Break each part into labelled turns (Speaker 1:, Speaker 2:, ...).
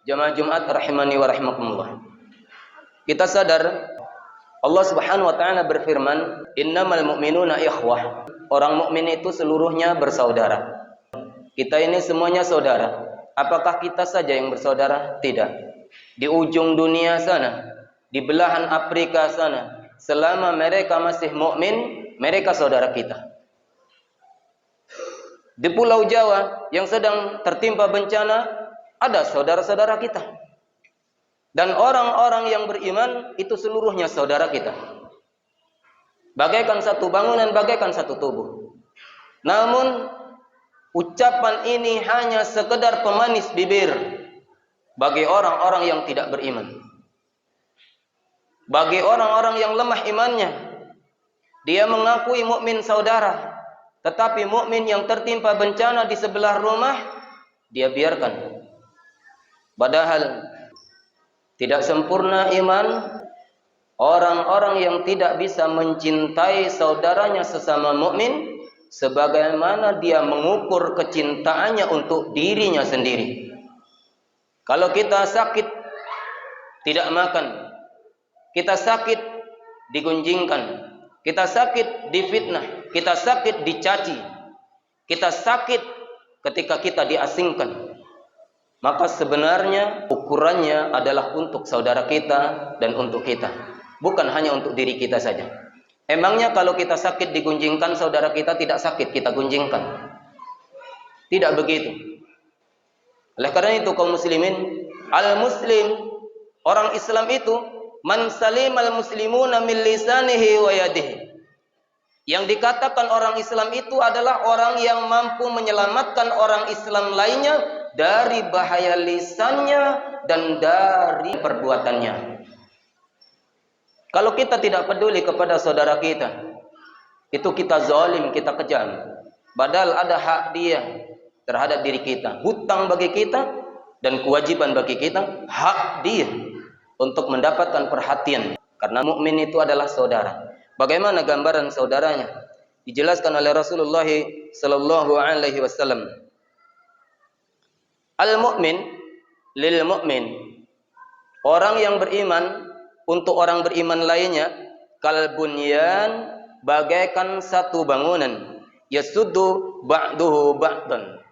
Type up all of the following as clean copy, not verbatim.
Speaker 1: Jamaah Jumat rahimani wa rahimakumullah. Kita sadar Allah Subhanahu wa taala berfirman, "Innamal mu'minuna ikhwah." Orang mukmin itu seluruhnya bersaudara. Kita ini semuanya saudara. Apakah kita saja yang bersaudara? Tidak. Di ujung dunia sana, di belahan Afrika sana, selama mereka masih mukmin, mereka saudara kita. Di Pulau Jawa yang sedang tertimpa bencana, ada saudara-saudara kita. Dan orang-orang yang beriman itu seluruhnya saudara kita. Bagaikan satu bangunan, bagaikan satu tubuh. Namun ucapan ini hanya sekedar pemanis bibir bagi orang-orang yang tidak beriman. Bagi orang-orang yang lemah imannya, dia mengakui mukmin saudara, tetapi mukmin yang tertimpa bencana di sebelah rumah, dia biarkan. Padahal tidak sempurna iman orang-orang yang tidak bisa mencintai saudaranya sesama mukmin sebagaimana dia mengukur kecintaannya untuk dirinya sendiri. Kalau kita sakit tidak makan, kita sakit digunjingkan, kita sakit difitnah, kita sakit dicaci, kita sakit ketika kita diasingkan, maka sebenarnya ukurannya adalah untuk saudara kita dan untuk kita, bukan hanya untuk diri kita saja. Emangnya kalau kita sakit digunjingkan, saudara kita tidak sakit kita gunjingkan? Tidak begitu. Oleh karena itu kaum muslimin, al-muslim, orang Islam itu man salimal muslimuna min lisanihi wa yadihi. Yang dikatakan orang Islam itu adalah orang yang mampu menyelamatkan orang Islam lainnya dari bahaya lisannya dan dari perbuatannya. Kalau kita tidak peduli kepada saudara kita, itu kita zalim, kita kejam. Padahal ada hak dia terhadap diri kita, hutang bagi kita dan kewajiban bagi kita, hak dia untuk mendapatkan perhatian. Karena mukmin itu adalah saudara. Bagaimana gambaran saudaranya? Dijelaskan oleh Rasulullah sallallahu alaihi wasallam. Al-mu'min lil mu'min. Orang yang beriman untuk orang beriman lainnya, kal bunyan, bagaikan satu bangunan, yasuddu ba'duhu ba'dan.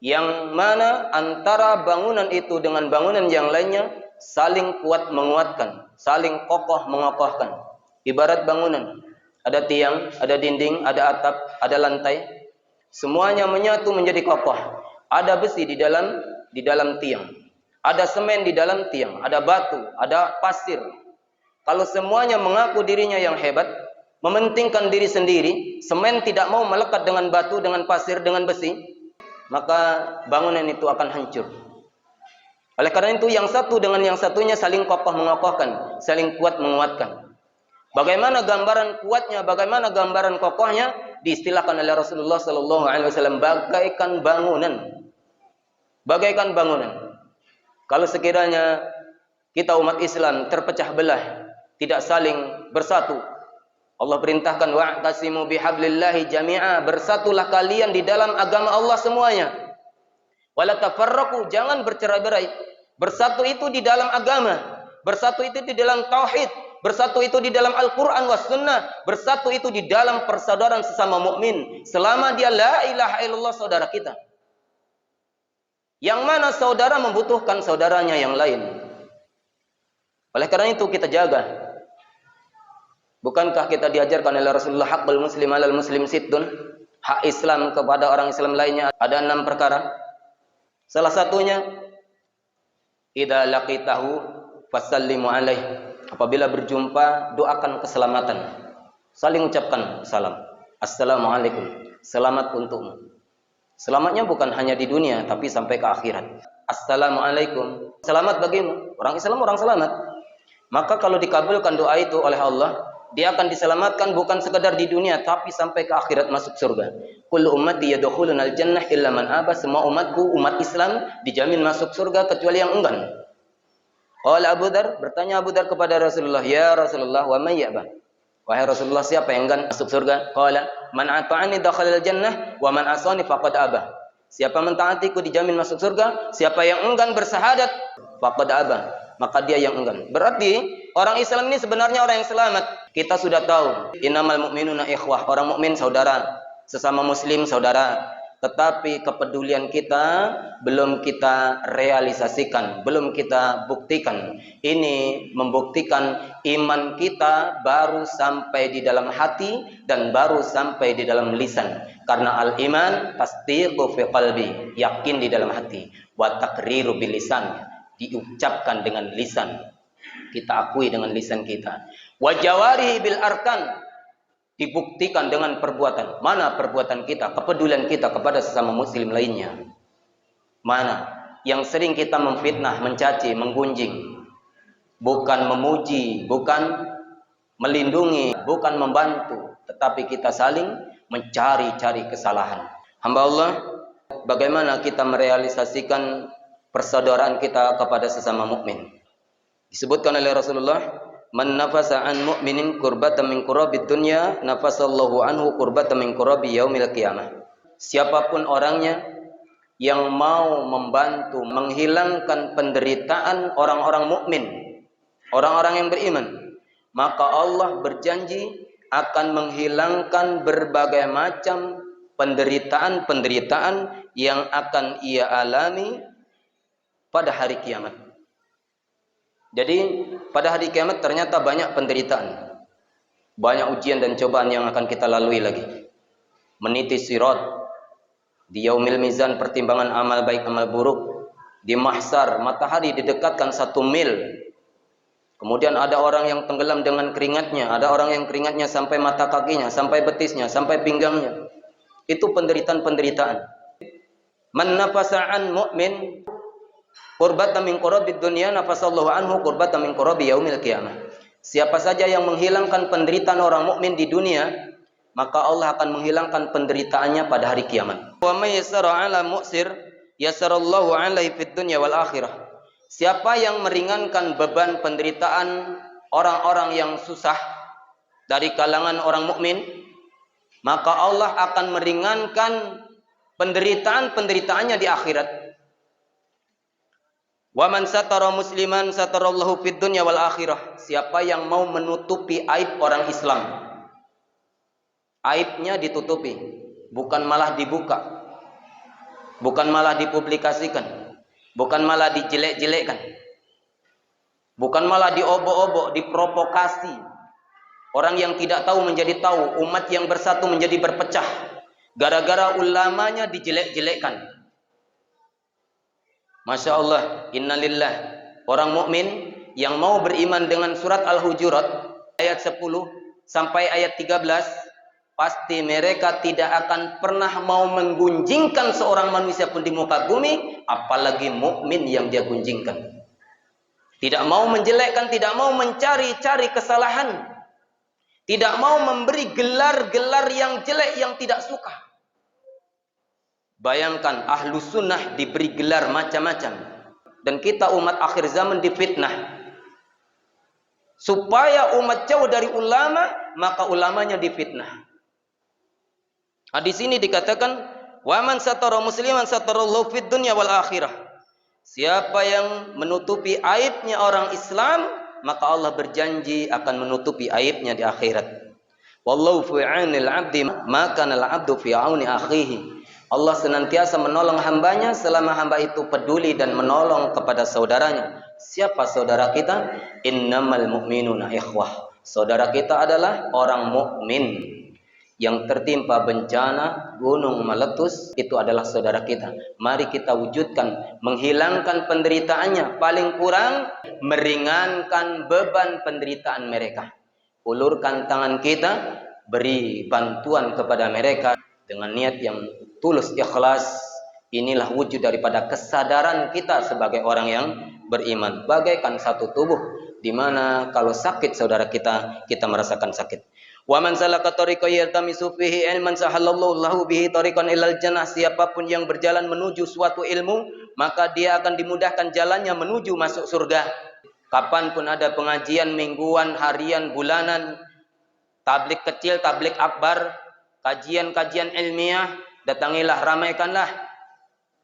Speaker 1: Yang mana antara bangunan itu dengan bangunan yang lainnya saling kuat menguatkan, saling kokoh mengokohkan. Ibarat bangunan, ada tiang, ada dinding, ada atap, ada lantai, semuanya menyatu menjadi kokoh. Ada besi di dalam tiang, ada semen di dalam tiang, ada batu, ada pasir. Kalau semuanya mengaku dirinya yang hebat, mementingkan diri sendiri, semen tidak mau melekat dengan batu, dengan pasir, dengan besi, maka bangunan itu akan hancur. Oleh karena itu yang satu dengan yang satunya saling kokoh mengokohkan, saling kuat menguatkan. Bagaimana gambaran kuatnya, bagaimana gambaran kokohnya, diistilahkan oleh Rasulullah sallallahu alaihi wasallam bagaikan bangunan. Bagaikan bangunan. Kalau sekiranya kita umat Islam terpecah belah, tidak saling bersatu, Allah perintahkan wa'tasimu bihablillahi jami'a, bersatulah kalian di dalam agama Allah semuanya. Wala tafarraqu, jangan bercerai-berai. Bersatu itu di dalam agama, bersatu itu di dalam tauhid, bersatu itu di dalam Al-Quran was sunnah, bersatu itu di dalam persaudaraan sesama mukmin. Selama dia la ilaha illallah saudara kita. Yang mana saudara membutuhkan saudaranya yang lain. Oleh karena itu kita jaga. Bukankah kita diajarkan oleh Rasulullah haqqul muslim alal muslim sittun? Hak Islam kepada orang Islam lainnya ada 6 perkara. Salah satunya, idza laqitahu fasallimu alaihi. Apabila berjumpa, doakan keselamatan. Saling ucapkan salam. Assalamualaikum. Selamat untukmu. Selamatnya bukan hanya di dunia, tapi sampai ke akhirat. Assalamualaikum. Selamat bagimu. Orang Islam orang selamat. Maka kalau dikabulkan doa itu oleh Allah, dia akan diselamatkan bukan sekedar di dunia, tapi sampai ke akhirat masuk surga. Kullu ummati yadkhulunal jannah illa man aba. Semua umatku, umat Islam dijamin masuk surga kecuali yang enggan. Qala Abu Dzar, bertanya Abu Dzar kepada Rasulullah, "Ya Rasulullah, wa may ya'ba?" Wahai Rasulullah, siapa yang enggan masuk surga? Qala man ata'ani dakhalal jannah wa man asani faqad aba. Siapa mentaatiku dijamin masuk surga. Siapa yang enggan bersyahadat, faqad aba, maka dia yang enggan. Berarti orang Islam ini sebenarnya orang yang selamat. Kita sudah tahu, innamal mu'minuna ikhwah, orang mukmin saudara, sesama muslim saudara. Tetapi kepedulian kita belum kita realisasikan, belum kita buktikan. Ini membuktikan iman kita baru sampai di dalam hati dan baru sampai di dalam lisan. Karena al-iman tasdiqu fi qalbi, yakin di dalam hati, wa taqriru bil lisan, diucapkan dengan lisan. Kita akui dengan lisan kita. Wa jawarihi bil arkan, dibuktikan dengan perbuatan. Mana perbuatan kita, kepedulian kita kepada sesama muslim lainnya? Mana yang sering kita memfitnah, mencaci, menggunjing, bukan memuji, bukan melindungi, bukan membantu, tetapi kita saling mencari-cari kesalahan. Hamba Allah, bagaimana kita merealisasikan persaudaraan kita kepada sesama mukmin? Disebutkan oleh Rasulullah, man nafasa an mu'minin kurbatan min kurabid dunya, nafasallahu anhu kurbatan min kurabi yaumil qiyamah. Siapapun orangnya yang mau membantu menghilangkan penderitaan orang-orang mukmin, orang-orang yang beriman, maka Allah berjanji akan menghilangkan berbagai macam penderitaan-penderitaan yang akan ia alami pada hari kiamat. Jadi pada hari kiamat ternyata banyak penderitaan, banyak ujian dan cobaan yang akan kita lalui lagi. Meniti sirat, di yaumil mizan pertimbangan amal baik amal buruk, di mahsyar matahari didekatkan 1 mil. Kemudian ada orang yang tenggelam dengan keringatnya, ada orang yang keringatnya sampai mata kakinya, sampai betisnya, sampai pinggangnya. Itu penderitaan-penderitaan. Man nafasa'an mu'min qurbatan min qurabid dunya, nafasallahu anhu qurbatan min qurabi yaumil qiyamah. Siapa saja yang menghilangkan penderitaan orang mukmin di dunia, maka Allah akan menghilangkan penderitaannya pada hari kiamat. Wa may yassara 'ala mu'sir yassarallahu 'alaihi fid dunya wal akhirah. Siapa yang meringankan beban penderitaan orang-orang yang susah dari kalangan orang mukmin, maka Allah akan meringankan penderitaan-penderitaannya di akhirat. Wa man satara musliman satarallahu fid dunya wal akhirah. Siapa yang mau menutupi aib orang Islam, aibnya ditutupi, bukan malah dibuka, bukan malah dipublikasikan, bukan malah dijelek-jelekkan, bukan malah diobok-obok, diprovokasi. Orang yang tidak tahu menjadi tahu, umat yang bersatu menjadi berpecah gara-gara ulamanya dijelek-jelekkan. Masya Allah, innalillah. Orang mukmin yang mau beriman dengan surat Al-Hujurat ayat 10 sampai ayat 13, pasti mereka tidak akan pernah mau menggunjingkan seorang manusia pun di muka bumi, apalagi mukmin yang dia gunjingkan. Tidak mau menjelekkan, tidak mau mencari-cari kesalahan, tidak mau memberi gelar-gelar yang jelek yang tidak suka. Bayangkan ahlu sunnah diberi gelar macam-macam, dan kita umat akhir zaman difitnah. Supaya umat jauh dari ulama, maka ulamanya difitnah. Di sini dikatakan, wa man satara musliman satarallahu fid dunya wal akhirah. Siapa yang menutupi aibnya orang Islam, maka Allah berjanji akan menutupi aibnya di akhirat. Wallahu fi 'aunil 'abdi ma kana al-'abdu fi 'auni akhihi. Allah senantiasa menolong hambanya selama hamba itu peduli dan menolong kepada saudaranya. Siapa saudara kita? Innamal mu'minuna ikhwah. Saudara kita adalah orang mukmin yang tertimpa bencana gunung meletus, itu adalah saudara kita. Mari kita wujudkan, menghilangkan penderitaannya, paling kurang meringankan beban penderitaan mereka. Ulurkan tangan kita, beri bantuan kepada mereka dengan niat yang tulus, ikhlas. Inilah wujud daripada kesadaran kita sebagai orang yang beriman. Bagaikan satu tubuh, di mana kalau sakit saudara kita, kita merasakan sakit. Wa man salaka tariqan yaltamisu fihi ilman sahalallahu lahu bihi tariqan ilal jannah. Siapapun yang berjalan menuju suatu ilmu, maka dia akan dimudahkan jalannya menuju masuk surga. Kapanpun ada pengajian mingguan, harian, bulanan, tablik kecil, tablik akbar, kajian-kajian ilmiah, datangilah, ramaikanlah.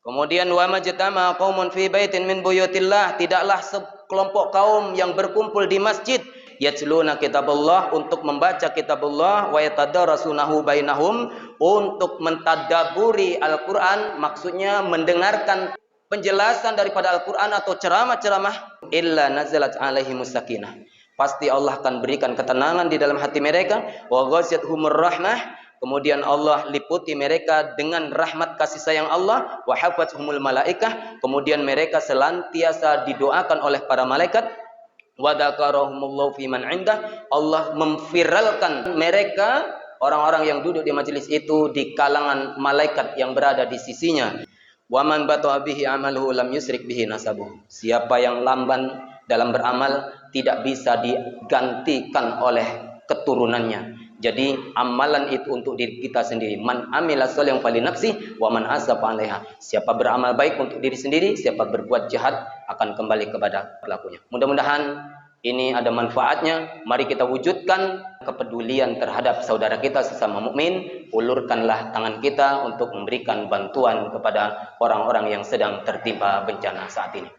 Speaker 1: Kemudian wa majtama qaumun fi baitin min buyutillah, tidaklah sekelompok kaum yang berkumpul di masjid yatluna kitabullah, untuk membaca kitabullah, wa yatadarasunahu bainahum, untuk mentadaburi Al-Qur'an, maksudnya mendengarkan penjelasan daripada Al-Qur'an atau ceramah-ceramah, illa nazalat alaihimus sakinah, pasti Allah akan berikan ketenangan di dalam hati mereka, wa ghasyiyatuhumur rahmah, kemudian Allah liputi mereka dengan rahmat kasih sayang Allah, wa hafathumul malaikah, kemudian mereka senantiasa didoakan oleh para malaikat, wa dzakarahumullahu fiman indah, Allah memviralkan mereka, orang-orang yang duduk di majelis itu, di kalangan malaikat yang berada di sisinya. Wa man bata'a bihi amaluhu lam yusrik bihi nasabuh, siapa yang lamban dalam beramal tidak bisa digantikan oleh keturunannya. Jadi amalan itu untuk diri kita sendiri. Man amila sholihan falinafsi wa man asafa 'alaiha. Siapa beramal baik untuk diri sendiri, siapa berbuat jahat akan kembali kepada pelakunya. Mudah-mudahan ini ada manfaatnya. Mari kita wujudkan kepedulian terhadap saudara kita sesama mukmin. Ulurkanlah tangan kita untuk memberikan bantuan kepada orang-orang yang sedang tertimpa bencana saat ini.